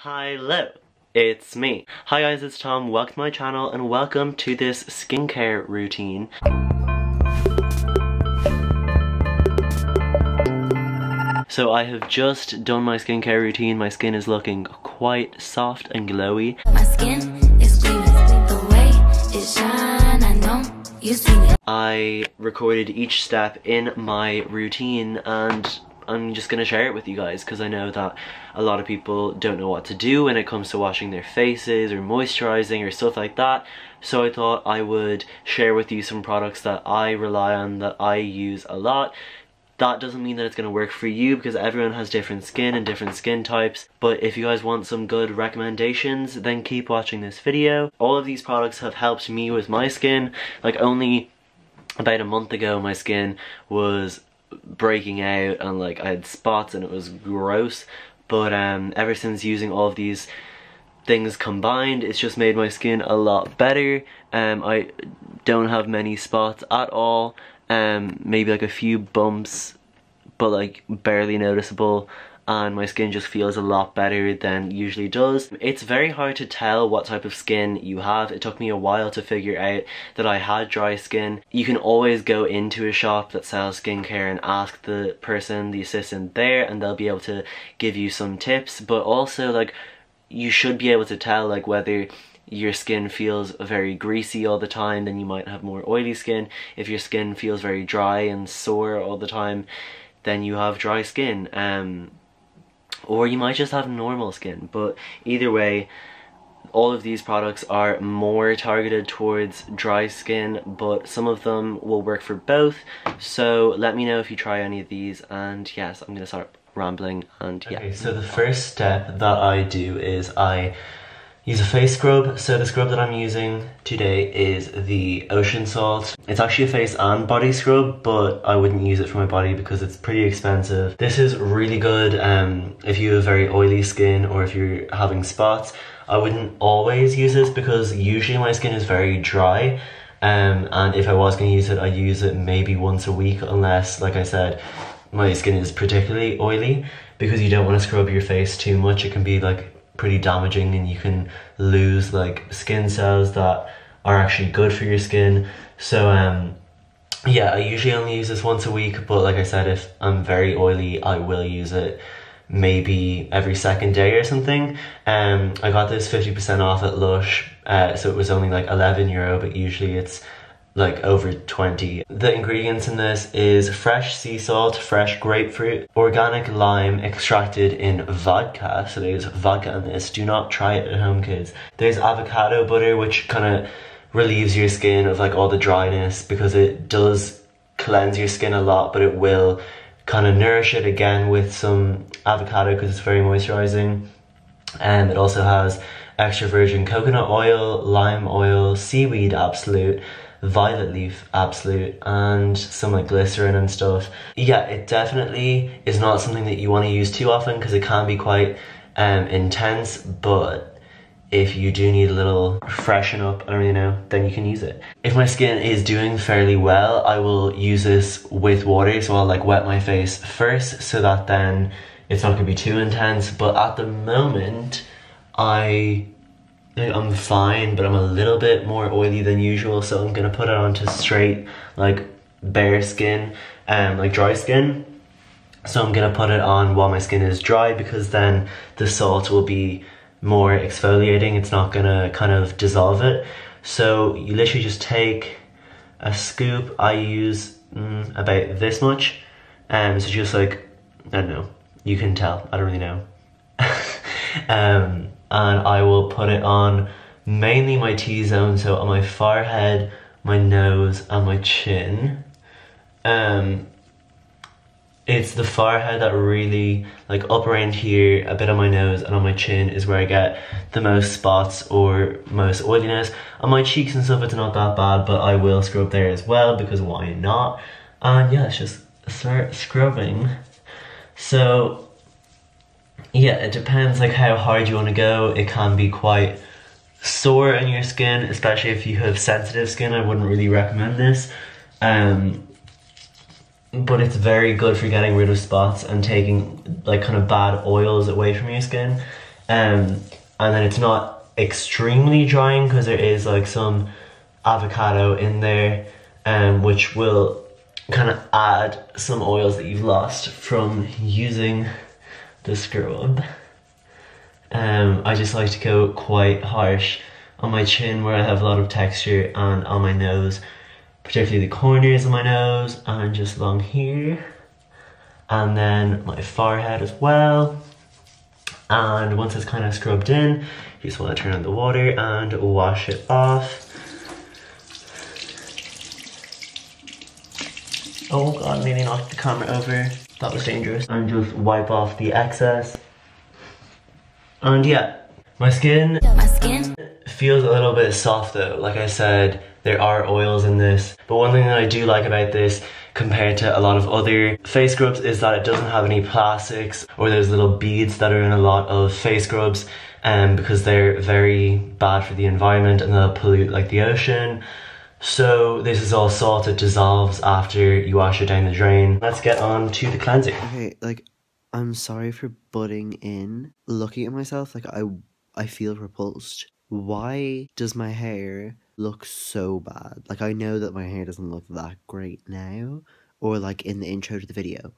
Hello, it's me. Hi guys, it's Tom. Welcome to my channel and welcome to this skincare routine. So I have just done my skincare routine. My skin is looking quite soft and glowy. My skin is gleaming, the way it shine, I know you seen it. I recorded each step in my routine and I'm just gonna share it with you guys because I know that a lot of people don't know what to do when it comes to washing their faces or moisturizing or stuff like that. So I thought I would share with you some products that I rely on, that I use a lot. That doesn't mean that it's gonna work for you because everyone has different skin and different skin types. But if you guys want some good recommendations, then keep watching this video. All of these products have helped me with my skin. Like only about a month ago my skin was breaking out and like I had spots and it was gross, but ever since using all of these things combined, it's just made my skin a lot better. I don't have many spots at all, maybe like a few bumps, but like barely noticeable, and my skin just feels a lot better than it usually does. It's very hard to tell what type of skin you have. It took me a while to figure out that I had dry skin. You can always go into a shop that sells skincare and ask the person, the assistant there, and they'll be able to give you some tips. But also like you should be able to tell like whether your skin feels very greasy all the time, then you might have more oily skin. If your skin feels very dry and sore all the time, then you have dry skin. Or you might just have normal skin. But either way, all of these products are more targeted towards dry skin, but some of them will work for both. So let me know if you try any of these, and yes, I'm gonna start rambling and yeah. Okay, so the first step that I do is I use a face scrub. So the scrub that I'm using today is the ocean salt. It's actually a face and body scrub, but I wouldn't use it for my body because it's pretty expensive. This is really good if you have very oily skin or if you're having spots. I wouldn't always use this because usually my skin is very dry, and if I was going to use it, I'd use it maybe once a week, unless, like I said, my skin is particularly oily, because you don't want to scrub your face too much. It can be like pretty damaging and you can lose like skin cells that are actually good for your skin. So yeah, I usually only use this once a week, but like I said, if I'm very oily, I will use it maybe every second day or something. I got this 50% off at Lush, so it was only like €11, but usually it's like over 20. The ingredients in this is fresh sea salt, fresh grapefruit, organic lime extracted in vodka. So there's vodka in this. Do not try it at home, kids. There's avocado butter, which kind of relieves your skin of like all the dryness, because it does cleanse your skin a lot, but it will kind of nourish it again with some avocado because it's very moisturizing. And it also has extra virgin coconut oil, lime oil, seaweed absolute, violet leaf absolute, and some like glycerin and stuff. Yeah, it definitely is not something that you want to use too often because it can be quite intense, but if you do need a little freshen up, I don't really know, then you can use it. If my skin is doing fairly well, I will use this with water, so I'll like wet my face first so that then it's not gonna be too intense. But at the moment I'm fine, but I'm a little bit more oily than usual, so I'm gonna put it onto straight like bare skin, like dry skin. So I'm gonna put it on while my skin is dry, because then the salt will be more exfoliating. It's not gonna kind of dissolve it. So you literally just take a scoop. I use about this much, so just like, I don't know, you can tell, I don't really know. And I will put it on mainly my T-zone, so on my forehead, my nose, and my chin. It's the forehead that really, like up around here, a bit on my nose, and on my chin is where I get the most spots or most oiliness. On my cheeks and stuff, it's not that bad, but I will scrub there as well, because why not? And yeah, let's just start scrubbing. So yeah, it depends like how hard you want to go. It can be quite sore on your skin, especially if you have sensitive skin. I wouldn't really recommend this. But it's very good for getting rid of spots and taking like kind of bad oils away from your skin. and then it's not extremely drying because there is like some avocado in there, which will kind of add some oils that you've lost from using the scrub. I just like to go quite harsh on my chin where I have a lot of texture, and on my nose, particularly the corners of my nose and just along here, and then my forehead as well. And once it's kind of scrubbed in, you just want to turn on the water and wash it off. Oh god, nearly knocked the camera over. That was dangerous. And just wipe off the excess. And yeah, my skin feels a little bit soft though. Like I said, there are oils in this. But one thing that I do like about this compared to a lot of other face scrubs is that it doesn't have any plastics or those little beads that are in a lot of face scrubs, because they're very bad for the environment and they'll pollute like the ocean. So this is all salt, it dissolves after you wash it down the drain. Let's get on to the cleanser. Okay, like, I'm sorry for butting in. Looking at myself, like, I feel repulsed. Why does my hair look so bad? Like, I know that my hair doesn't look that great now, or like in the intro to the video,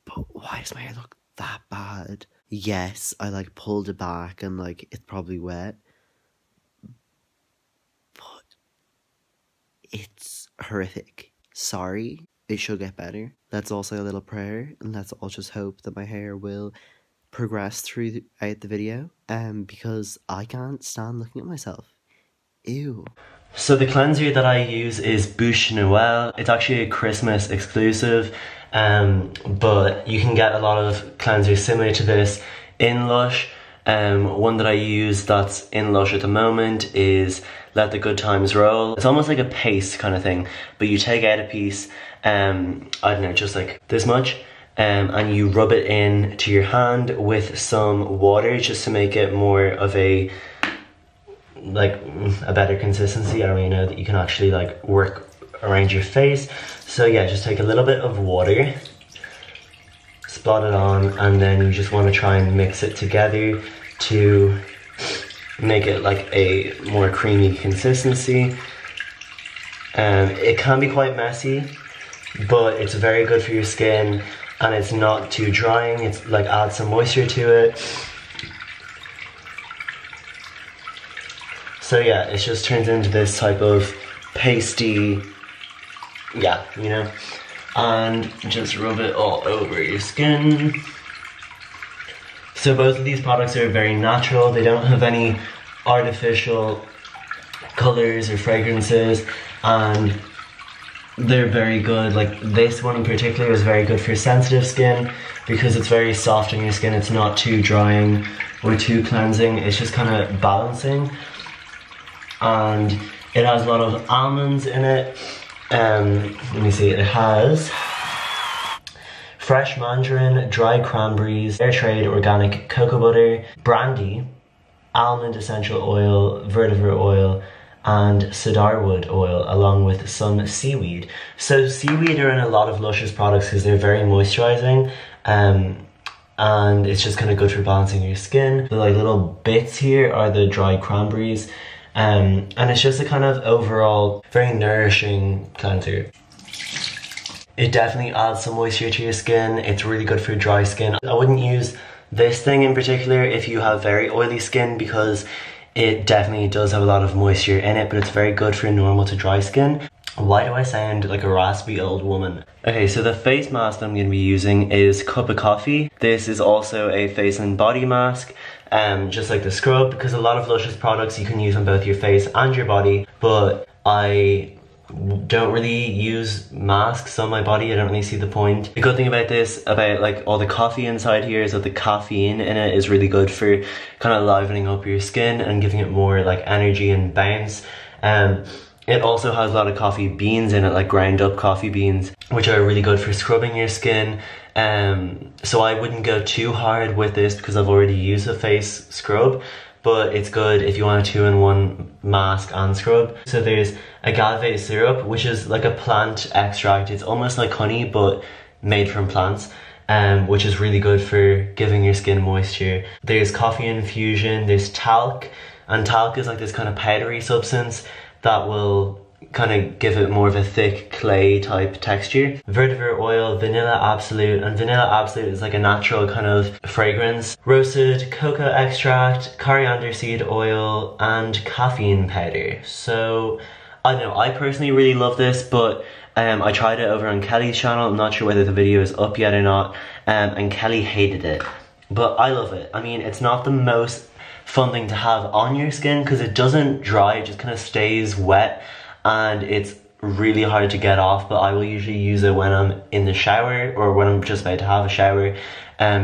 but why does my hair look that bad? Yes, I like pulled it back and like it's probably wet, but it's horrific. Sorry, it should get better. Let's all say a little prayer and let's all just hope that my hair will progress throughout the video, because I can't stand looking at myself. Ew. So the cleanser that I use is Bouche Noël. It's actually a Christmas exclusive, but you can get a lot of cleansers similar to this in Lush. One that I use that's in Lush at the moment is Let the Good Times Roll. It's almost like a paste kind of thing, but you take out a piece, I don't know, just like this much, and you rub it in to your hand with some water just to make it more of a better consistency. I don't really know that you can actually like work around your face. So yeah, just take a little bit of water, spot it on, and then you just want to try and mix it together to make it like a more creamy consistency. It can be quite messy, but it's very good for your skin and it's not too drying. It's like adds some moisture to it. So yeah, it just turns into this type of pasty, yeah, you know, and just rub it all over your skin. So both of these products are very natural. They don't have any artificial colors or fragrances, and they're very good. Like this one in particular is very good for sensitive skin because it's very soft on your skin. It's not too drying or too cleansing. It's just kind of balancing. And it has a lot of almonds in it. Let me see, it has fresh mandarin, dried cranberries, fair trade organic cocoa butter, brandy, almond essential oil, vetiver oil, and cedarwood oil, along with some seaweed. So seaweed are in a lot of Lush's products because they're very moisturizing, and it's just kind of good for balancing your skin. The like little bits here are the dried cranberries. And it's just a kind of overall very nourishing cleanser. It definitely adds some moisture to your skin. It's really good for dry skin. I wouldn't use this thing in particular if you have very oily skin because it definitely does have a lot of moisture in it, but it's very good for normal to dry skin. Why do I sound like a raspy old woman? Okay, so the face mask that I'm going to be using is Cup of Coffee. This is also a face and body mask. Just like the scrub, because a lot of Lush's products you can use on both your face and your body, but I don't really use masks on my body. I don't really see the point. The good thing about this, about like all the coffee inside here, is that the caffeine in it is really good for kind of livening up your skin and giving it more like energy and bounce. It also has a lot of coffee beans in it, like ground up coffee beans, which are really good for scrubbing your skin. So I wouldn't go too hard with this because I've already used a face scrub, but it's good if you want a 2-in-1 mask and scrub. So there's agave syrup, which is like a plant extract. It's almost like honey, but made from plants. which is really good for giving your skin moisture. There's coffee infusion, there's talc, and talc is like this kind of powdery substance that will kind of give it more of a thick clay type texture. Vetiver oil, vanilla absolute, and vanilla absolute is like a natural kind of fragrance. Roasted cocoa extract, coriander seed oil, and caffeine powder. So I don't know, I personally really love this, but I tried it over on Kelly's channel. I'm not sure whether the video is up yet or not, and Kelly hated it, but I love it. I mean, it's not the most fun thing to have on your skin because it doesn't dry, it just kind of stays wet, and it's really hard to get off. But I will usually use it when I'm in the shower or when I'm just about to have a shower,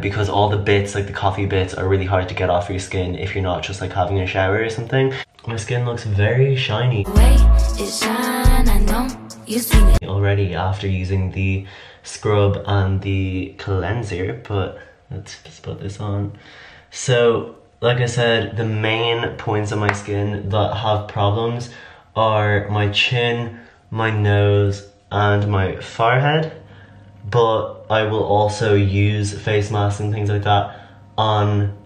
because all the bits, like the coffee bits, are really hard to get off your skin if you're not just like having a shower or something. My skin looks very shiny already after using the scrub and the cleanser, but let's just put this on. So like I said, the main points on my skin that have problems are my chin, my nose, and my forehead, but I will also use face masks and things like that on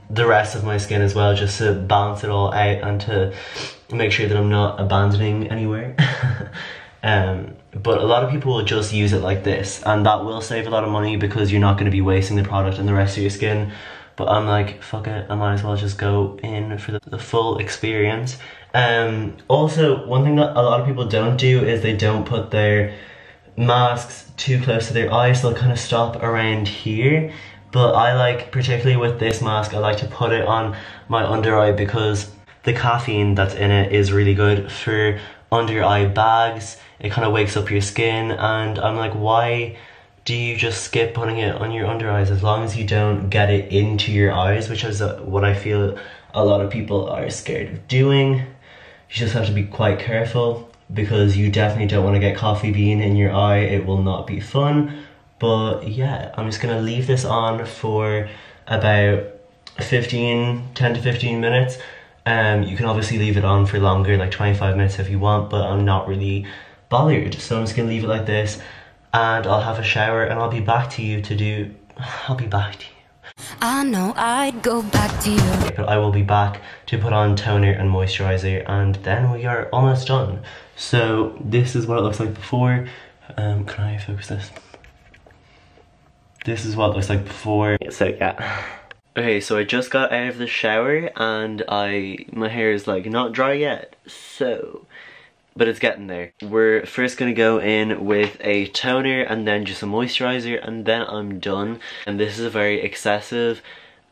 the rest of my skin as well, just to balance it all out and to make sure that I'm not abandoning anywhere. But a lot of people will just use it like this, and that will save a lot of money because you're not going to be wasting the product on the rest of your skin. But I'm like, fuck it, I might as well just go in for the full experience. Also, one thing that a lot of people don't do is they don't put their masks too close to their eyes, so they'll kind of stop around here. But I like, particularly with this mask, I like to put it on my under eye because the caffeine that's in it is really good for under eye bags. It kind of wakes up your skin, and I'm like, why do you just skip putting it on your under eyes as long as you don't get it into your eyes, which is what I feel a lot of people are scared of doing. You just have to be quite careful because you definitely don't want to get coffee bean in your eye. It will not be fun. But yeah, I'm just gonna leave this on for about 10 to 15 minutes. You can obviously leave it on for longer, like 25 minutes if you want, but I'm not really bothered. So I'm just gonna leave it like this, and I'll have a shower and I'll be back to you to do, I'll be back to you. I know I'd go back to you. But I will be back to put on toner and moisturizer, and then we are almost done. So this is what it looks like before. Can I focus this? This is what it looks like before. So yeah. Okay, so I just got out of the shower and my hair is like not dry yet, so, but it's getting there. We're first gonna go in with a toner and then just a moisturizer, and then I'm done. And this is a very excessive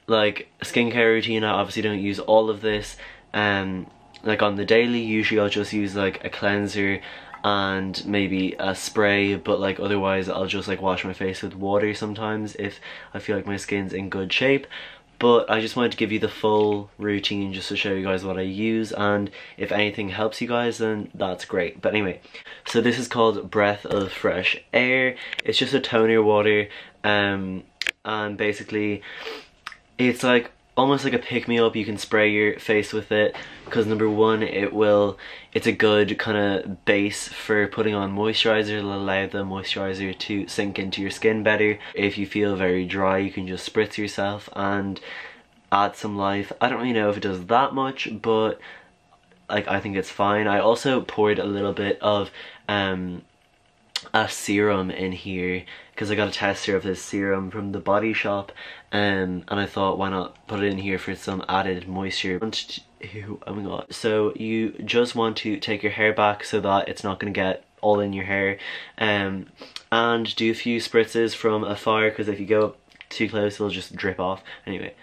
like skincare routine. I obviously don't use all of this like on the daily. Usually I'll just use like a cleanser and maybe a spray, but like otherwise I'll just like wash my face with water sometimes if I feel like my skin's in good shape. But I just wanted to give you the full routine just to show you guys what I use, and if anything helps you guys then that's great. But anyway, so this is called Breath of Fresh Air. It's just a toner water, and basically it's like almost like a pick-me-up. You can spray your face with it because number one, it's a good kind of base for putting on moisturizer. It'll allow the moisturizer to sink into your skin better. If you feel very dry, you can just spritz yourself and add some life. I don't really know if it does that much, but like I think it's fine. I also poured a little bit of a serum in here because I got a tester of this serum from the Body Shop, and I thought why not put it in here for some added moisture. Ew, oh my god. So you just want to take your hair back so that it's not going to get all in your hair, and do a few spritzes from afar because if you go too close it'll just drip off. Anyway,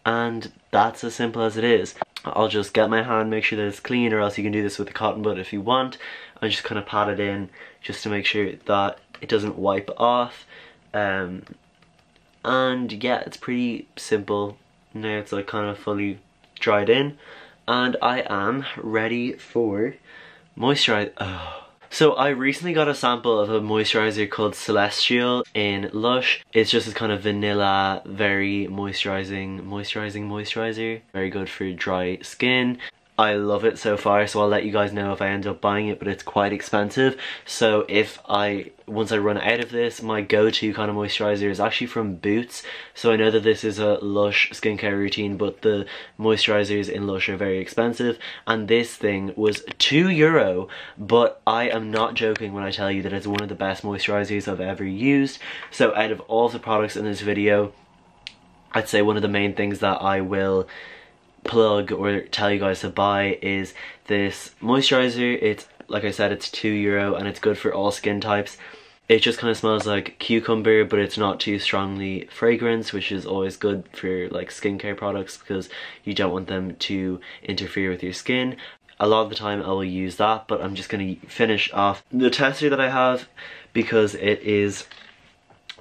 and that's as simple as it is. I'll just get my hand, make sure that it's clean, or else you can do this with a cotton bud if you want, and just kind of pat it in just to make sure that it doesn't wipe off. And yeah, it's pretty simple. Now it's like kind of fully dried in, and I am ready for moisturize. Oh. So I recently got a sample of a moisturizer called Celestial in Lush. It's just this kind of vanilla, very moisturizing moisturizer. Very good for dry skin. I love it so far, so I'll let you guys know if I end up buying it, but it's quite expensive. So once I run out of this, my go-to kind of moisturizer is actually from Boots. So I know that this is a Lush skincare routine, but the moisturizers in Lush are very expensive, and this thing was €2, but I am not joking when I tell you that it's one of the best moisturizers I've ever used. So out of all the products in this video, I'd say one of the main things that I will plug or tell you guys to buy is this moisturizer. It's, like I said, it's €2 and it's good for all skin types. It just kind of smells like cucumber, but it's not too strongly fragrance, which is always good for like skincare products because you don't want them to interfere with your skin. A lot of the time I will use that, but I'm just going to finish off the tester that I have because it is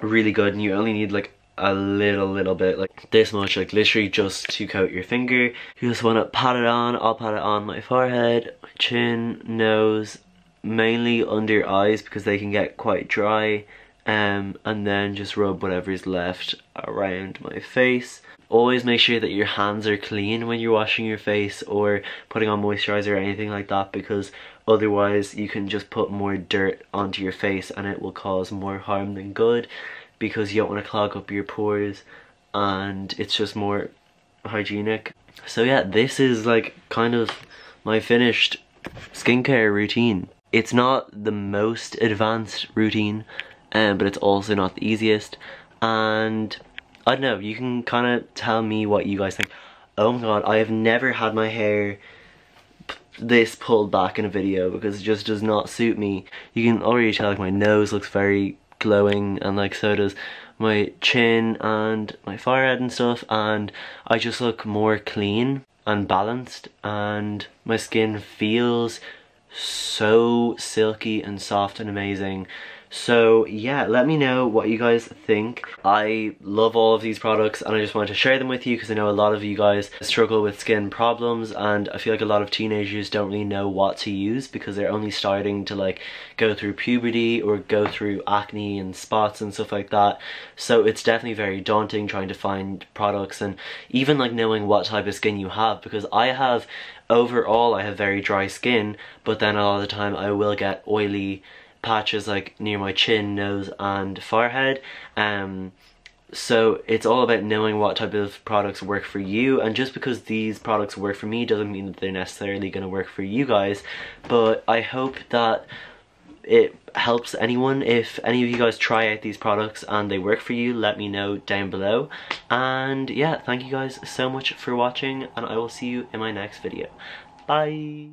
really good, and you only need like a little bit, like this much, like literally just to coat your finger. You just want to pat it on. I'll pat it on my forehead, my chin, nose, mainly under eyes because they can get quite dry, and then just rub whatever's left around my face. Always make sure that your hands are clean when you're washing your face or putting on moisturizer or anything like that, because otherwise you can just put more dirt onto your face and it will cause more harm than good, because you don't want to clog up your pores and it's just more hygienic. So yeah, this is like kind of my finished skincare routine. It's not the most advanced routine, but it's also not the easiest, and I don't know, you can kind of tell me what you guys think. Oh my god, I have never had my hair this pulled back in a video because it just does not suit me. You can already tell like my nose looks very glowing, and like so does my chin and my forehead and stuff, and I just look more clean and balanced, and my skin feels so silky and soft and amazing. So yeah, let me know what you guys think. I love all of these products and I just wanted to share them with you because I know a lot of you guys struggle with skin problems, and I feel like a lot of teenagers don't really know what to use because they're only starting to like go through puberty or go through acne and spots and stuff like that. So it's definitely very daunting trying to find products, and even like knowing what type of skin you have, because overall I have very dry skin, but then a lot of the time I will get oily patches like near my chin, nose and forehead. So it's all about knowing what type of products work for you, and just because these products work for me doesn't mean that they're necessarily going to work for you guys. But I hope that it helps anyone. If any of you guys try out these products and they work for you, let me know down below. And yeah, thank you guys so much for watching, and I will see you in my next video. Bye!